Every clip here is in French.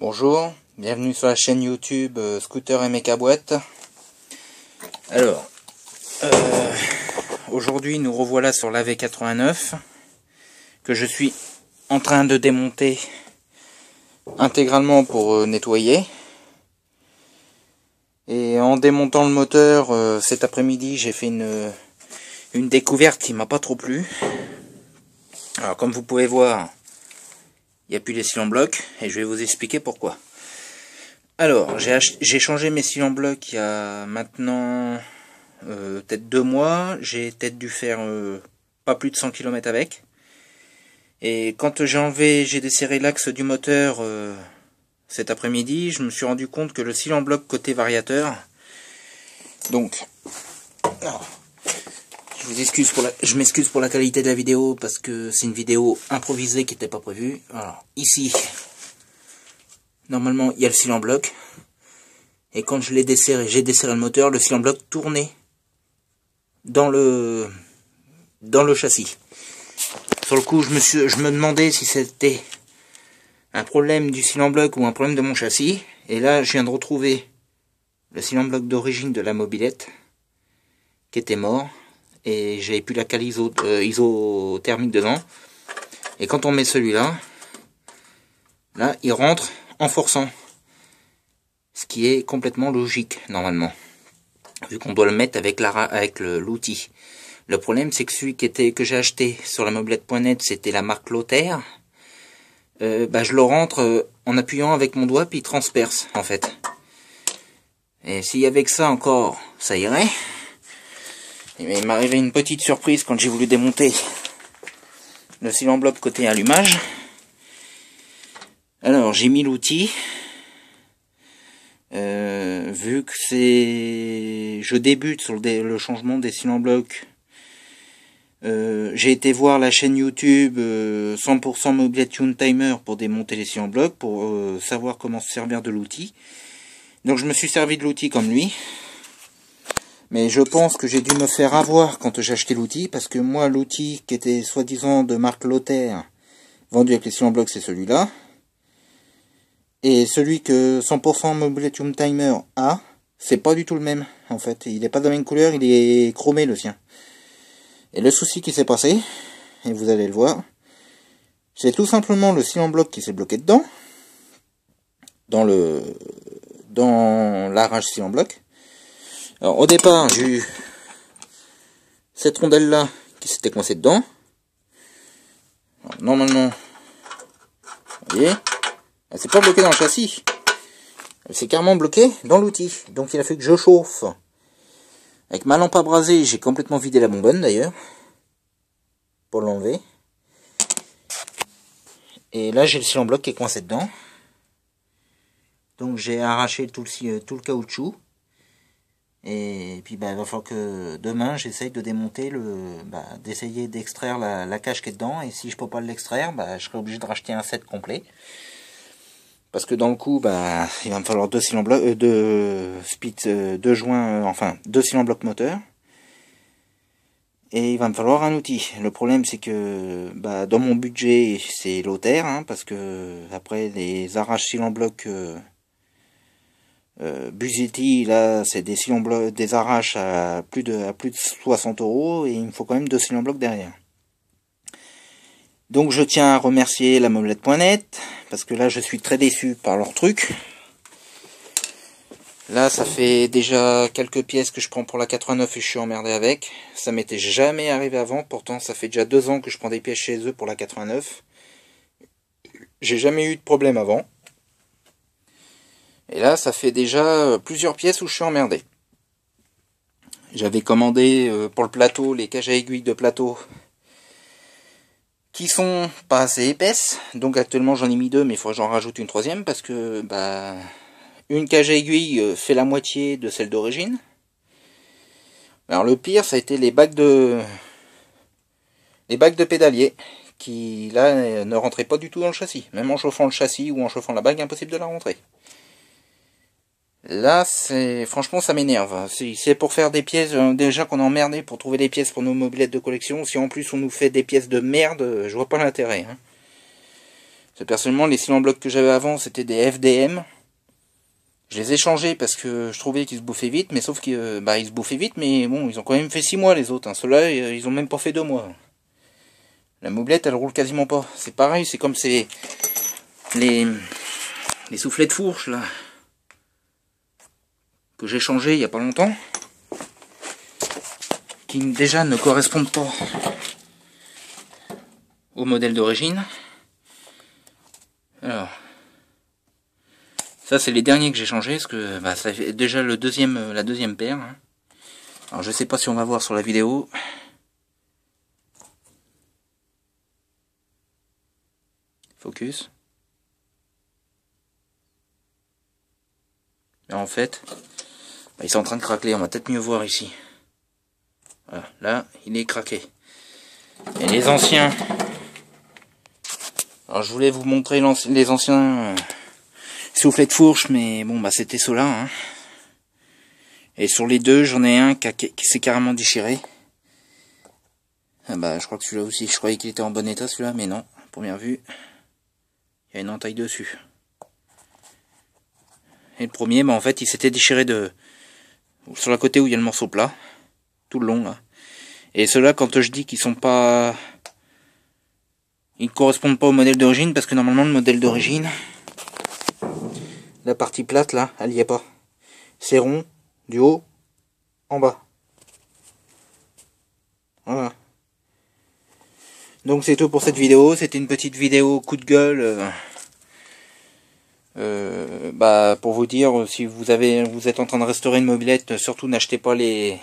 Bonjour, bienvenue sur la chaîne YouTube Scooter et Méca Boîte. Alors, aujourd'hui nous revoilà sur la V89 que je suis en train de démonter intégralement pour nettoyer. Et en démontant le moteur cet après-midi, j'ai fait une découverte qui m'a pas trop plu. Alors comme vous pouvez voir, il n'y a plus les cylindres blocs et je vais vous expliquer pourquoi. Alors, j'ai changé mes cylindres blocs il y a maintenant peut-être 2 mois. J'ai peut-être dû faire pas plus de 100 km avec. Et quand j'ai desserré l'axe du moteur cet après-midi, je me suis rendu compte que le cylindre bloc côté variateur, donc, alors, je m'excuse pour la qualité de la vidéo parce que c'est une vidéo improvisée qui n'était pas prévue. Alors, ici, normalement, il y a le cylindre bloc. Et quand je l'ai desserré, j'ai desserré le moteur, le cylindre bloc tournait dans le châssis. Sur le coup, je me demandais si c'était un problème du cylindre bloc ou un problème de mon châssis. Et là, je viens de retrouver le cylindre bloc d'origine de la mobilette qui était mort. Et j'avais plus la cale isothermique dedans. Et quand on met celui-là, là, il rentre en forçant. Ce qui est complètement logique, normalement. Vu qu'on doit le mettre avec l'outil. Le problème, c'est que celui que j'ai acheté sur la mobilette.net, c'était la marque Lothaire. Je le rentre en appuyant avec mon doigt, puis il transperce, en fait. Et s'il y avait que ça encore, ça irait. Et il m'est arrivé une petite surprise quand j'ai voulu démonter le cylindre bloc côté allumage. Alors, j'ai mis l'outil. Vu que je débute sur le changement des cylindres blocs, j'ai été voir la chaîne YouTube 100% Mobilette Tune Timer pour démonter les cylindres blocs, pour savoir comment se servir de l'outil. Donc je me suis servi de l'outil comme lui. Mais je pense que j'ai dû me faire avoir quand j'ai acheté l'outil, parce que moi l'outil qui était soi-disant de marque Lothaire, vendu avec les cylindres blocs, c'est celui-là. Et celui que 100% Mobilette Tune Timer a, c'est pas du tout le même, en fait. Il est pas de la même couleur, il est chromé le sien. Et le souci qui s'est passé, et vous allez le voir, c'est tout simplement le cylindre bloc qui s'est bloqué dedans, dans l'arrache cylindre bloc. Alors au départ, j'ai eu cette rondelle là qui s'était coincée dedans. Alors, normalement, vous voyez, elle s'est pas bloquée dans le châssis. Elle s'est carrément bloquée dans l'outil. Donc il a fallu que je chauffe. Avec ma lampe à braser, j'ai complètement vidé la bonbonne d'ailleurs. Pour l'enlever. Et là j'ai le cylindre bloc qui est coincé dedans. Donc j'ai arraché tout le caoutchouc. Et puis il va falloir que demain j'essaye de démonter d'essayer d'extraire la cage qui est dedans. Et si je peux pas l'extraire, je serai obligé de racheter un set complet. Parce que dans le coup, il va me falloir deux cylindres blocs, deux joints, deux cylindres blocs moteur. Et il va me falloir un outil. Le problème, c'est que, dans mon budget, c'est Lothaire, hein, parce que après les arraches cylindres blocs Busetti, là, c'est des cylindres blocs, des arraches à plus de 60 €, et il me faut quand même 2 cylindres blocs derrière. Donc je tiens à remercier la mobilette.net, parce que là je suis très déçu par leur truc. Là ça fait déjà quelques pièces que je prends pour la 89 et je suis emmerdé avec. Ça m'était jamais arrivé avant, pourtant ça fait déjà 2 ans que je prends des pièces chez eux pour la 89. J'ai jamais eu de problème avant. Et là ça fait déjà plusieurs pièces où je suis emmerdé. J'avais commandé pour le plateau, les cages à aiguilles de plateau, qui sont pas assez épaisses, donc actuellement j'en ai mis 2, mais il faudrait que j'en rajoute une 3e, parce que une cage à aiguille fait la moitié de celle d'origine. Alors le pire, ça a été les bacs de pédalier, qui là ne rentraient pas du tout dans le châssis. Même en chauffant le châssis ou en chauffant la bague, impossible de la rentrer. Là, franchement, ça m'énerve. C'est pour faire des pièces, déjà qu'on est emmerdé pour trouver des pièces pour nos mobilettes de collection. Si en plus on nous fait des pièces de merde, je vois pas l'intérêt. Hein. Personnellement, les cylindres blocs que j'avais avant, c'était des FDM. Je les ai changés parce que je trouvais qu'ils se bouffaient vite, mais sauf qu'ils ils se bouffaient vite, mais bon, ils ont quand même fait 6 mois les autres. Hein. Ceux-là, ils ont même pas fait 2 mois. La mobilette, elle roule quasiment pas. C'est pareil, c'est comme les soufflets de fourche là que j'ai changé il y a pas longtemps, qui déjà ne correspondent pas au modèle d'origine. Alors, ça c'est les derniers que j'ai changés, parce que ça fait déjà la deuxième paire. Hein. Alors je sais pas si on va voir sur la vidéo. Focus. Et en fait, ils sont en train de craquer, on va peut-être mieux voir ici. Voilà, là, il est craqué. Et les anciens... Alors je voulais vous montrer les anciens soufflets de fourche, mais bon, c'était ceux-là. Hein. Et sur les deux, j'en ai un qui s'est carrément déchiré. Ah je crois que celui-là aussi, je croyais qu'il était en bon état celui-là, mais non, à première vue, il y a une entaille dessus. Et le premier, en fait, il s'était déchiré sur la côté où il y a le morceau plat, tout le long là. Et ceux-là, quand je dis qu'ils sont pas... Ils ne correspondent pas au modèle d'origine, parce que normalement le modèle d'origine, la partie plate là, elle n'y est pas. C'est rond, du haut, en bas. Voilà. Donc c'est tout pour cette vidéo, c'était une petite vidéo coup de gueule. Pour vous dire, si vous êtes en train de restaurer une mobilette, surtout n'achetez pas les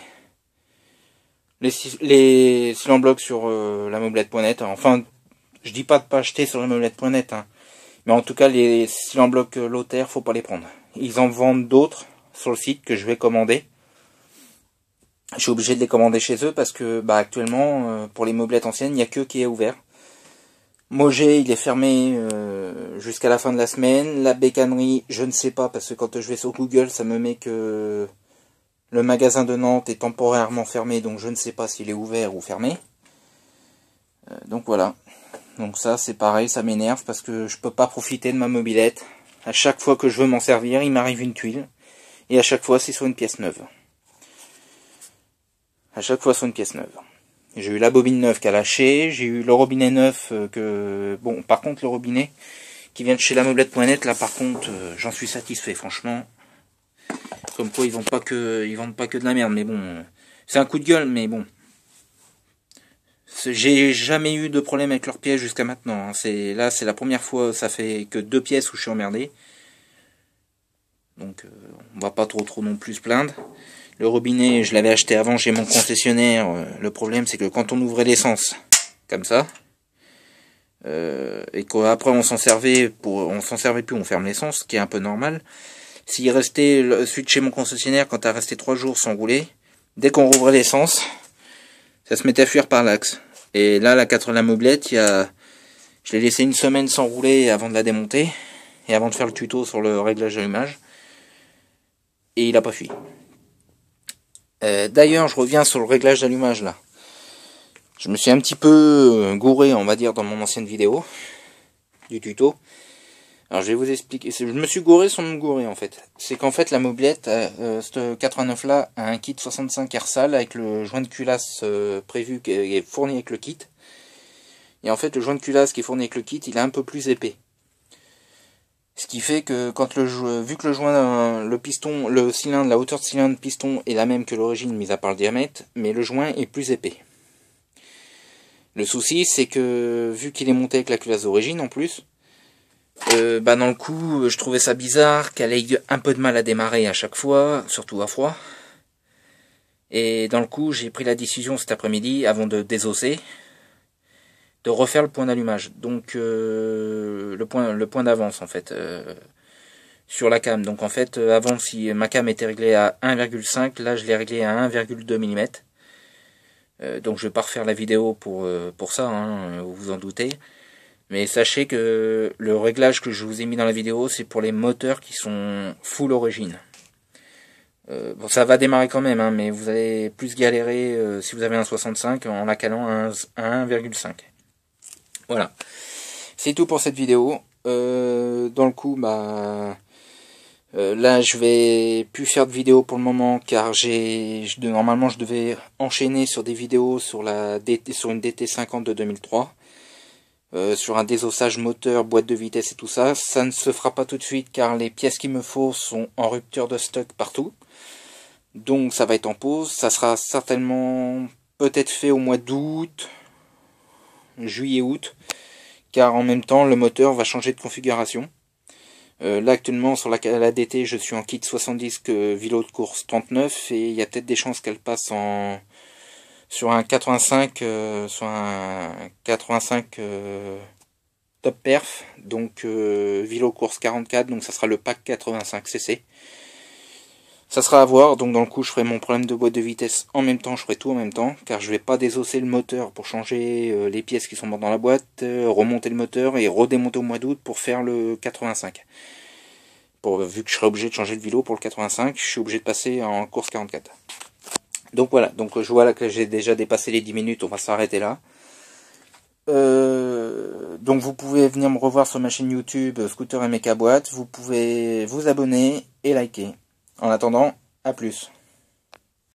cylindres blocs sur la mobilette.net. Enfin, je dis pas de pas acheter sur la mobilette.net, hein. Mais en tout cas, les cylindres blocs Lothaire, faut pas les prendre. Ils en vendent d'autres sur le site que je vais commander. Je suis obligé de les commander chez eux parce que actuellement, pour les mobilettes anciennes, il n'y a que qui est ouvert. Mogé, il est fermé jusqu'à la fin de la semaine. La bécannerie, je ne sais pas, parce que quand je vais sur Google, ça me met que le magasin de Nantes est temporairement fermé, donc je ne sais pas s'il est ouvert ou fermé. Donc voilà. Donc ça, c'est pareil, ça m'énerve, parce que je peux pas profiter de ma mobilette. À chaque fois que je veux m'en servir, il m'arrive une tuile. Et à chaque fois, c'est sur une pièce neuve. À chaque fois, sur une pièce neuve. J'ai eu la bobine neuve qui a lâché, j'ai eu le robinet neuf Bon, par contre, le robinet qui vient de chez la mobilette.net, là, par contre, j'en suis satisfait, franchement. Comme quoi, ils vendent pas que de la merde, mais bon, c'est un coup de gueule, mais bon. J'ai jamais eu de problème avec leurs pièces jusqu'à maintenant. Hein. Là, c'est la première fois, ça fait que 2 pièces où je suis emmerdé. Donc, on va pas trop non plus se plaindre. Le robinet, je l'avais acheté avant chez mon concessionnaire. Le problème, c'est que quand on ouvrait l'essence, comme ça, et qu'après on s'en servait plus, on ferme l'essence, ce qui est un peu normal. S'il restait, celui de chez mon concessionnaire, quand t'as resté 3 jours sans rouler, dès qu'on rouvrait l'essence, ça se mettait à fuir par l'axe. Et là, la mobilette, je l'ai laissé une semaine sans rouler avant de la démonter, et avant de faire le tuto sur le réglage d'allumage, et il a pas fui. D'ailleurs, je reviens sur le réglage d'allumage là. Je me suis un petit peu gouré, on va dire, dans mon ancienne vidéo du tuto. Alors, je vais vous expliquer. Je me suis gouré sans me gourer, en fait. C'est qu'en fait, la mobilette, cette 89 là, a un kit 65 RSAL avec le joint de culasse prévu qui est fourni avec le kit. Et en fait, le joint de culasse qui est fourni avec le kit, il est un peu plus épais. Ce qui fait que quand vu que le joint, le piston, le cylindre, la hauteur de cylindre piston est la même que l'origine, mis à part le diamètre, mais le joint est plus épais. Le souci, c'est que vu qu'il est monté avec la culasse d'origine en plus, dans le coup, je trouvais ça bizarre qu'elle ait un peu de mal à démarrer à chaque fois, surtout à froid. Et dans le coup, j'ai pris la décision cet après-midi, avant de désosser, de refaire le point d'allumage. Donc le point d'avance en fait sur la cam. Donc en fait, avant, si ma cam était réglée à 1,5, là je l'ai réglé à 1,2 mm. Donc je vais pas refaire la vidéo pour ça, hein, vous vous en doutez. Mais sachez que le réglage que je vous ai mis dans la vidéo, c'est pour les moteurs qui sont full origine. Bon, ça va démarrer quand même, hein, mais vous allez plus galérer si vous avez un 65 en la calant à 1,5. Voilà. C'est tout pour cette vidéo. Dans le coup, là je vais plus faire de vidéo pour le moment car normalement je devais enchaîner sur des vidéos sur sur une DT50 de 2003. Sur un désossage moteur, boîte de vitesse et tout ça. Ça ne se fera pas tout de suite car les pièces qu'il me faut sont en rupture de stock partout. Donc ça va être en pause. Ça sera certainement peut-être fait au mois d'août, juillet-août. Car en même temps le moteur va changer de configuration. Là actuellement sur la DT je suis en kit 70 vélo de course 39 et il y a peut-être des chances qu'elle passe sur un 85 top perf, donc vélo course 44, donc ça sera le pack 85cc. Ça sera à voir, donc dans le coup je ferai mon problème de boîte de vitesse en même temps, je ferai tout en même temps, car je vais pas désosser le moteur pour changer les pièces qui sont dans la boîte, remonter le moteur et redémonter au mois d'août pour faire le 85. Vu que je serai obligé de changer le vélo pour le 85, je suis obligé de passer en course 44. Donc voilà, donc je vois là que j'ai déjà dépassé les 10 minutes, on va s'arrêter là. Donc vous pouvez venir me revoir sur ma chaîne YouTube Scooter et Mecha Boîte, vous pouvez vous abonner et liker. En attendant, à plus.